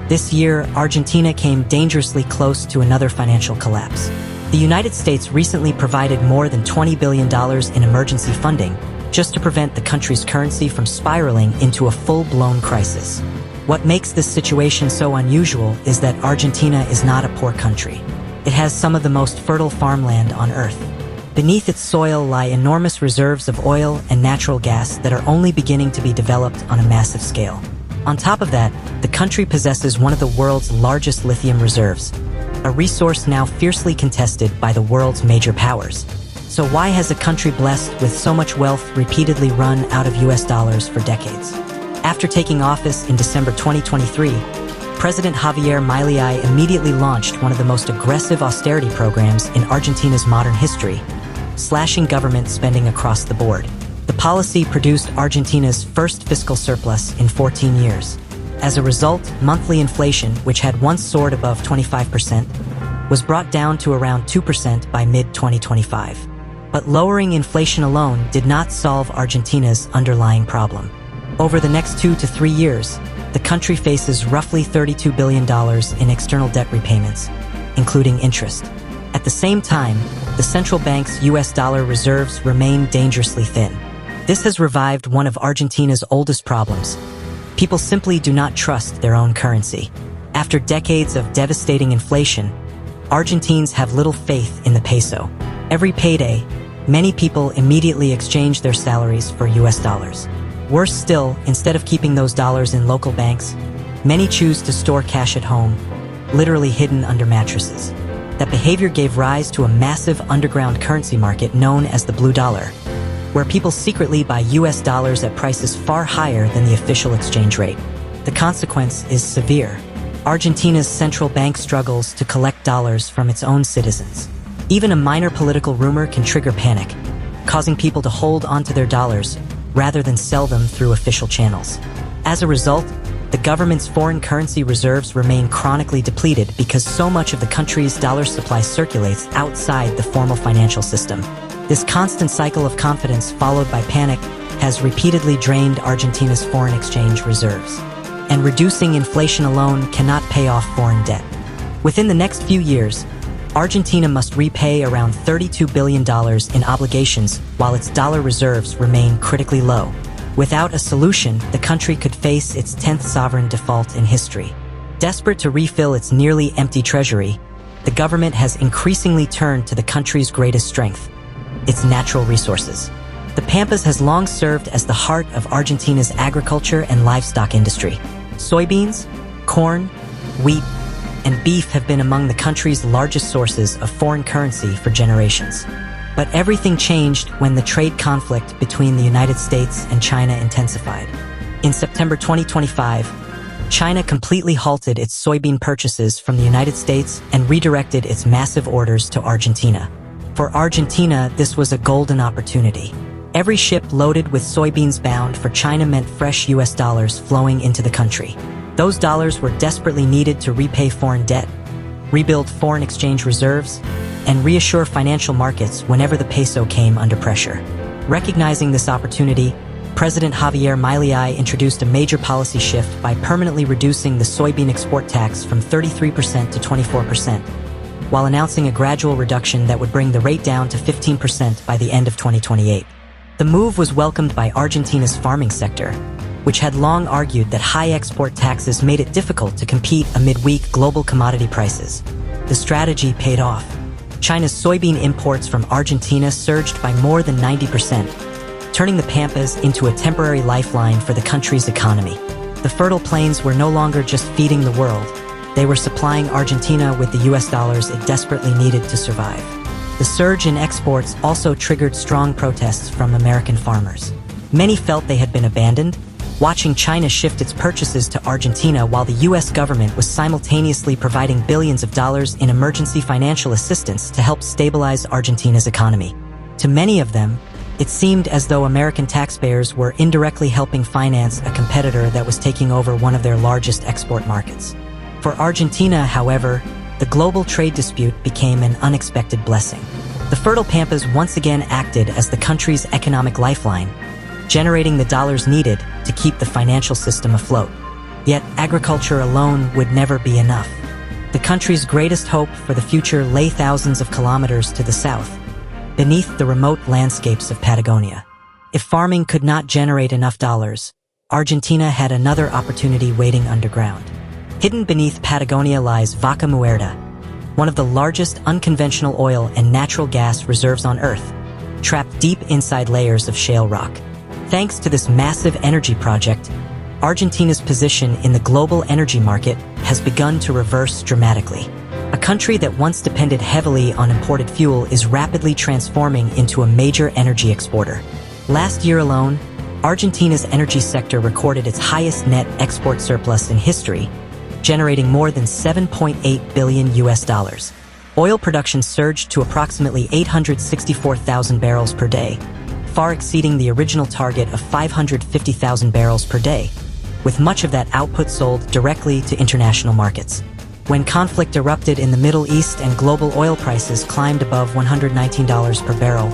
This year, Argentina came dangerously close to another financial collapse. The United States recently provided more than $20 billion in emergency funding just to prevent the country's currency from spiraling into a full-blown crisis. What makes this situation so unusual is that Argentina is not a poor country. It has some of the most fertile farmland on Earth. Beneath its soil lie enormous reserves of oil and natural gas that are only beginning to be developed on a massive scale. On top of that, the country possesses one of the world's largest lithium reserves, a resource now fiercely contested by the world's major powers. So why has a country blessed with so much wealth repeatedly run out of US dollars for decades? After taking office in December 2023, President Javier Milei immediately launched one of the most aggressive austerity programs in Argentina's modern history, slashing government spending across the board. The policy produced Argentina's first fiscal surplus in 14 years. As a result, monthly inflation, which had once soared above 25%, was brought down to around 2% by mid-2025. But lowering inflation alone did not solve Argentina's underlying problem. Over the next 2 to 3 years, the country faces roughly $32 billion in external debt repayments, including interest. At the same time, the central bank's US dollar reserves remain dangerously thin. This has revived one of Argentina's oldest problems. People simply do not trust their own currency. After decades of devastating inflation, Argentines have little faith in the peso. Every payday, many people immediately exchange their salaries for US dollars. Worse still, instead of keeping those dollars in local banks, many choose to store cash at home, literally hidden under mattresses. That behavior gave rise to a massive underground currency market known as the blue dollar, where people secretly buy US dollars at prices far higher than the official exchange rate. The consequence is severe. Argentina's central bank struggles to collect dollars from its own citizens. Even a minor political rumor can trigger panic, causing people to hold onto their dollars rather than sell them through official channels. As a result, the government's foreign currency reserves remain chronically depleted because so much of the country's dollar supply circulates outside the formal financial system. This constant cycle of confidence followed by panic has repeatedly drained Argentina's foreign exchange reserves. And reducing inflation alone cannot pay off foreign debt. Within the next few years, Argentina must repay around $32 billion in obligations while its dollar reserves remain critically low. Without a solution, the country could face its 10th sovereign default in history. Desperate to refill its nearly empty treasury, the government has increasingly turned to the country's greatest strength, its natural resources. The Pampas has long served as the heart of Argentina's agriculture and livestock industry. Soybeans, corn, wheat, and beef have been among the country's largest sources of foreign currency for generations. But everything changed when the trade conflict between the United States and China intensified. In September 2025, China completely halted its soybean purchases from the United States and redirected its massive orders to Argentina. For Argentina, this was a golden opportunity. Every ship loaded with soybeans bound for China meant fresh US dollars flowing into the country. Those dollars were desperately needed to repay foreign debt, rebuild foreign exchange reserves, and reassure financial markets whenever the peso came under pressure. Recognizing this opportunity, President Javier Milei introduced a major policy shift by permanently reducing the soybean export tax from 33% to 24%, while announcing a gradual reduction that would bring the rate down to 15% by the end of 2028. The move was welcomed by Argentina's farming sector, which had long argued that high export taxes made it difficult to compete amid weak global commodity prices. The strategy paid off. China's soybean imports from Argentina surged by more than 90%, turning the Pampas into a temporary lifeline for the country's economy. The fertile plains were no longer just feeding the world, they were supplying Argentina with the US dollars it desperately needed to survive. The surge in exports also triggered strong protests from American farmers. Many felt they had been abandoned, watching China shift its purchases to Argentina while the US government was simultaneously providing billions of dollars in emergency financial assistance to help stabilize Argentina's economy. To many of them, it seemed as though American taxpayers were indirectly helping finance a competitor that was taking over one of their largest export markets. For Argentina, however, the global trade dispute became an unexpected blessing. The fertile Pampas once again acted as the country's economic lifeline, generating the dollars needed to keep the financial system afloat. Yet agriculture alone would never be enough. The country's greatest hope for the future lay thousands of kilometers to the south, beneath the remote landscapes of Patagonia. If farming could not generate enough dollars, Argentina had another opportunity waiting underground. Hidden beneath Patagonia lies Vaca Muerta, one of the largest unconventional oil and natural gas reserves on Earth, trapped deep inside layers of shale rock. Thanks to this massive energy project, Argentina's position in the global energy market has begun to reverse dramatically. A country that once depended heavily on imported fuel is rapidly transforming into a major energy exporter. Last year alone, Argentina's energy sector recorded its highest net export surplus in history, generating more than $7.8 billion. Oil production surged to approximately 864,000 barrels per day, far exceeding the original target of 550,000 barrels per day, with much of that output sold directly to international markets. When conflict erupted in the Middle East and global oil prices climbed above $119 per barrel,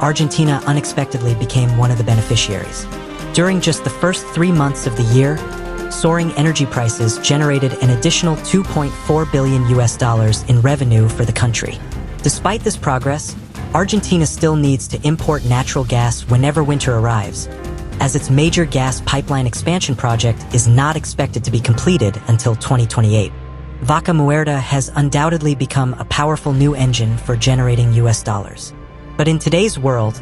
Argentina unexpectedly became one of the beneficiaries. During just the first 3 months of the year, soaring energy prices generated an additional $2.4 billion in revenue for the country. Despite this progress, Argentina still needs to import natural gas whenever winter arrives, as its major gas pipeline expansion project is not expected to be completed until 2028. Vaca Muerta has undoubtedly become a powerful new engine for generating US dollars. But in today's world,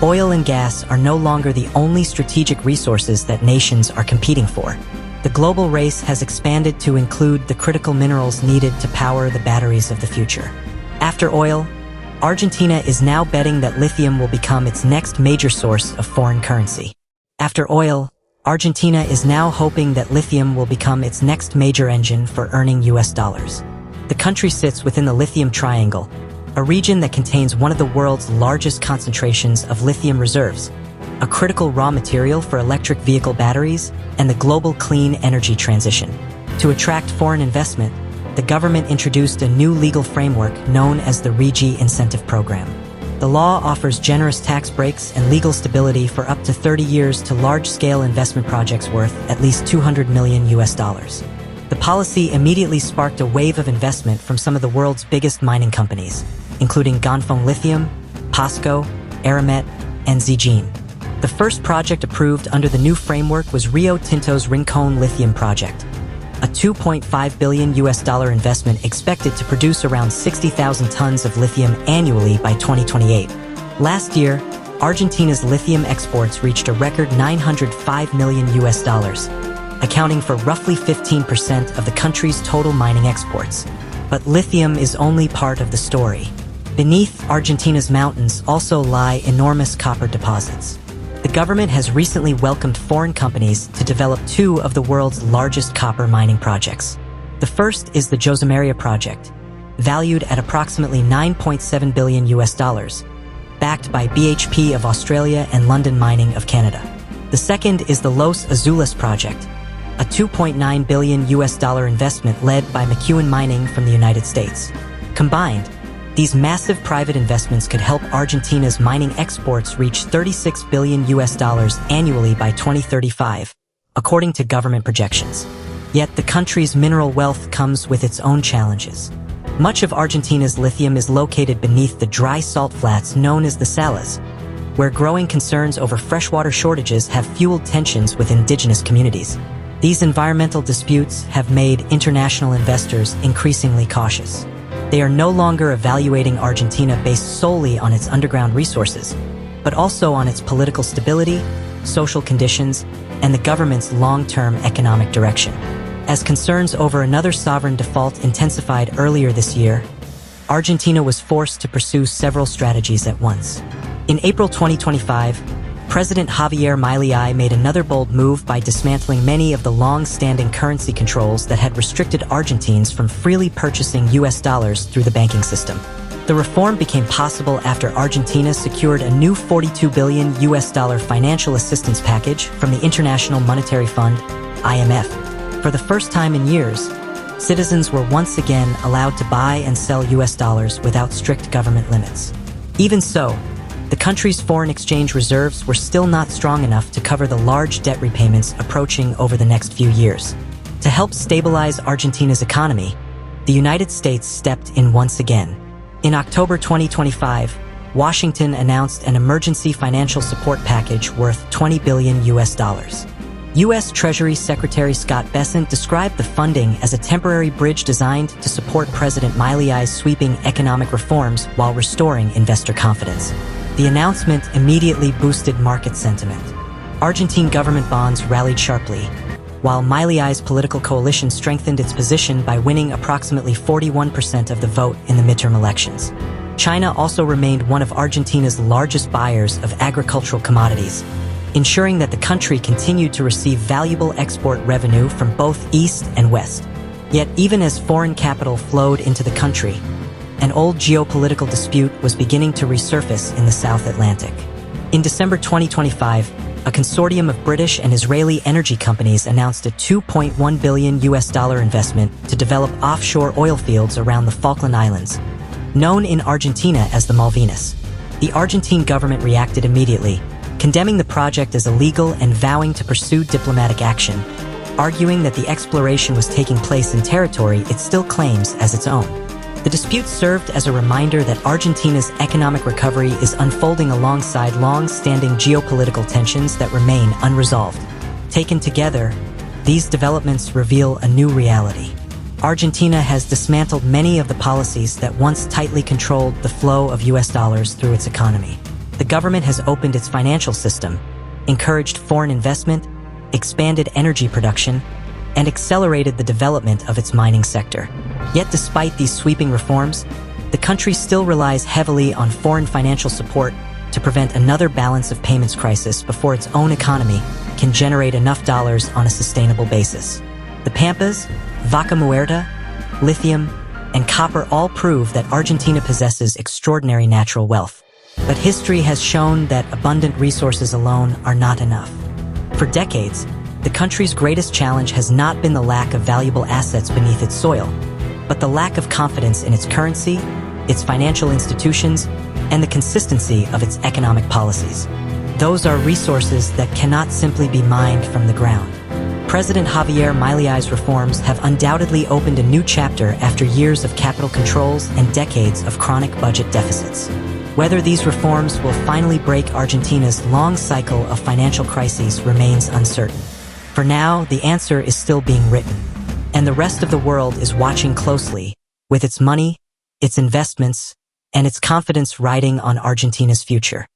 oil and gas are no longer the only strategic resources that nations are competing for. The global race has expanded to include the critical minerals needed to power the batteries of the future. After oil, Argentina is now betting that lithium will become its next major source of foreign currency. After oil, Argentina is now hoping that lithium will become its next major engine for earning US dollars. The country sits within the lithium triangle, a region that contains one of the world's largest concentrations of lithium reserves, a critical raw material for electric vehicle batteries and the global clean energy transition. To attract foreign investment, the government introduced a new legal framework known as the RIGI incentive program. The law offers generous tax breaks and legal stability for up to 30 years to large-scale investment projects worth at least $200 million. The policy immediately sparked a wave of investment from some of the world's biggest mining companies, including Ganfeng Lithium, POSCO, Eramet, and Zijin. The first project approved under the new framework was Rio Tinto's Rincon Lithium project, a $2.5 billion investment expected to produce around 60,000 tons of lithium annually by 2028. Last year, Argentina's lithium exports reached a record $905 million, accounting for roughly 15% of the country's total mining exports. But lithium is only part of the story. Beneath Argentina's mountains also lie enormous copper deposits. The government has recently welcomed foreign companies to develop 2 of the world's largest copper mining projects. The first is the Josemaria project, valued at approximately $9.7 billion, backed by BHP of Australia and London Mining of Canada. The second is the Los Azules project, a $2.9 billion investment led by McEwen Mining from the United States. Combined, these massive private investments could help Argentina's mining exports reach $36 billion annually by 2035, according to government projections. Yet the country's mineral wealth comes with its own challenges. Much of Argentina's lithium is located beneath the dry salt flats known as the salas, where growing concerns over freshwater shortages have fueled tensions with indigenous communities. These environmental disputes have made international investors increasingly cautious. They are no longer evaluating Argentina based solely on its underground resources, but also on its political stability, social conditions, and the government's long-term economic direction. As concerns over another sovereign default intensified earlier this year, Argentina was forced to pursue several strategies at once. In April 2025, President Javier Milei made another bold move by dismantling many of the long-standing currency controls that had restricted Argentines from freely purchasing US dollars through the banking system. The reform became possible after Argentina secured a new $42 billion financial assistance package from the International Monetary Fund, IMF. For the first time in years, citizens were once again allowed to buy and sell US dollars without strict government limits. Even so, the country's foreign exchange reserves were still not strong enough to cover the large debt repayments approaching over the next few years. To help stabilize Argentina's economy, the United States stepped in once again. In October 2025, Washington announced an emergency financial support package worth $20 billion. U.S. Treasury Secretary Scott Bessent described the funding as a temporary bridge designed to support President Milei's sweeping economic reforms while restoring investor confidence. The announcement immediately boosted market sentiment. Argentine government bonds rallied sharply, while Milei's political coalition strengthened its position by winning approximately 41% of the vote in the midterm elections. China also remained one of Argentina's largest buyers of agricultural commodities, ensuring that the country continued to receive valuable export revenue from both East and West. Yet even as foreign capital flowed into the country, an old geopolitical dispute was beginning to resurface in the South Atlantic. In December 2025, a consortium of British and Israeli energy companies announced a $2.1 billion investment to develop offshore oil fields around the Falkland Islands, known in Argentina as the Malvinas. The Argentine government reacted immediately, condemning the project as illegal and vowing to pursue diplomatic action, arguing that the exploration was taking place in territory it still claims as its own. The dispute served as a reminder that Argentina's economic recovery is unfolding alongside long-standing geopolitical tensions that remain unresolved. Taken together, these developments reveal a new reality. Argentina has dismantled many of the policies that once tightly controlled the flow of US dollars through its economy. The government has opened its financial system, encouraged foreign investment, expanded energy production, and accelerated the development of its mining sector. Yet despite these sweeping reforms, the country still relies heavily on foreign financial support to prevent another balance of payments crisis before its own economy can generate enough dollars on a sustainable basis. The Pampas, Vaca Muerta, lithium, and copper all prove that Argentina possesses extraordinary natural wealth. But history has shown that abundant resources alone are not enough. For decades, the country's greatest challenge has not been the lack of valuable assets beneath its soil, but the lack of confidence in its currency, its financial institutions, and the consistency of its economic policies. Those are resources that cannot simply be mined from the ground. President Javier Milei's reforms have undoubtedly opened a new chapter after years of capital controls and decades of chronic budget deficits. Whether these reforms will finally break Argentina's long cycle of financial crises remains uncertain. For now, the answer is still being written, and the rest of the world is watching closely, with its money, its investments, and its confidence riding on Argentina's future.